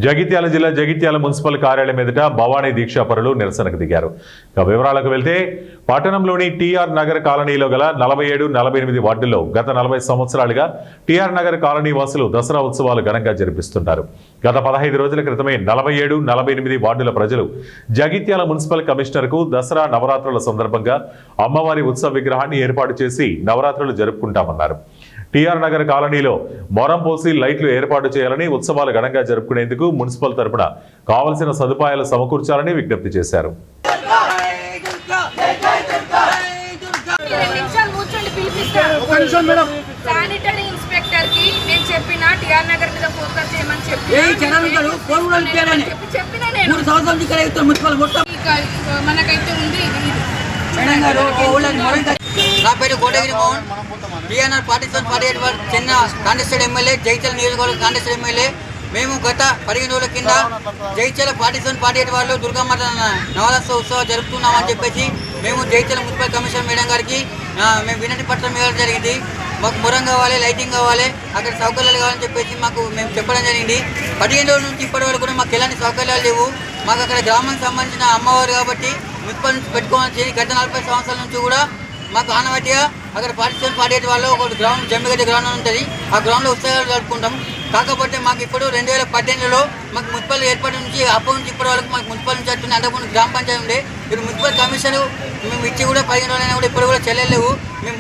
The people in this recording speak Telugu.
జగిత్యాల జిల్లా జగిత్యాల మున్సిపల్ కార్యాలయం ఎదుట భవానీ దీక్షాపరులు నిరసనకు దిగారు. ఇక వివరాలకు వెళ్తే పట్టణంలోని టీఆర్ నగర్ కాలనీలో గల 47, 48 వార్డుల్లో గత 40 సంవత్సరాలుగా టీఆర్ నగర్ కాలనీ వాసులు దసరా ఉత్సవాలు ఘనంగా జరిపిస్తున్నారు. గత 15 రోజుల క్రితమే 47, 48 వార్డుల ప్రజలు జగిత్యాల మున్సిపల్ కమిషనర్కు దసరా నవరాత్రుల సందర్భంగా అమ్మవారి ఉత్సవ విగ్రహాన్ని ఏర్పాటు చేసి నవరాత్రులు జరుపుకుంటామన్నారు. టీఆర్ నగర్ కాలనీలో మొరం పోసి లైట్లు ఏర్పాటు చేయాలని, ఉత్సవాలు ఘనంగా జరుపుకునేందుకు మున్సిపల్ తరపున కావలసిన సదుపాయాలు సమకూర్చాలని విజ్ఞప్తి చేశారు. శానిటరీ ఇన్స్పెక్టర్ కి నేను చెప్పిన టిఆర్ నగర్ మీద ఫోకస్ చేయమని మనకైతే ఉంది. నా పేరు Kotagiri Mohan, TRR partition 48 ward చెందిన కాంగ్రెస్ ఎమ్మెల్యే, జగిత్యాల నియోజకవర్గ కాంగ్రెస్ ఎమ్మెల్యే. మేము గత 15 రోజుల కింద జగిత్యాల పార్టీషన్ 48 వార్డులో దుర్గామాత నవరాత్రి ఉత్సవాలు జరుపుతున్నామని చెప్పేసి మేము జగిత్యాల మున్సిపల్ కమిషనర్ మేడం గారికి మేము వినతి పత్రం ఇవ్వడం జరిగింది. మాకు మొరం కావాలి, లైటింగ్ కావాలి, అక్కడ సౌకర్యాలు కావాలని చెప్పేసి మేము చెప్పడం జరిగింది. 15 రోజుల నుంచి ఇప్పటి వరకు కూడా మాకు ఎలాంటి సౌకర్యాలు లేవు. మాకు అక్కడ గ్రామానికి సంబంధించిన అమ్మవారు కాబట్టి మున్సిపల్ నుంచి పెట్టుకోవాలని గత 40 సంవత్సరాల నుంచి కూడా మాకు ఆనవాటిగా అక్కడ పార్టీషన్ 48 వాళ్ళు ఒక గ్రౌండ్, జమ్మిగడ్డ గ్రౌండ్ ఉంటుంది. ఆ గ్రౌండ్లో ఉత్సవాలు జరుపుకుంటాం. కాకపోతే మాకు ఇప్పుడు 2018లో మాకు మున్సిపల్ ఏర్పాటు నుంచి అప్పటి నుంచి ఇప్పటి వరకు మాకు మున్సిపల్ నుంచి వస్తుంది. అంతకుముందు గ్రామ పంచాయతీ ఉండే. ఇప్పుడు మున్సిపల్ కమిషన్ మేము ఇచ్చి కూడా 15 రోజులైనా కూడా ఇప్పుడు కూడా చెల్లెలేవు. మేము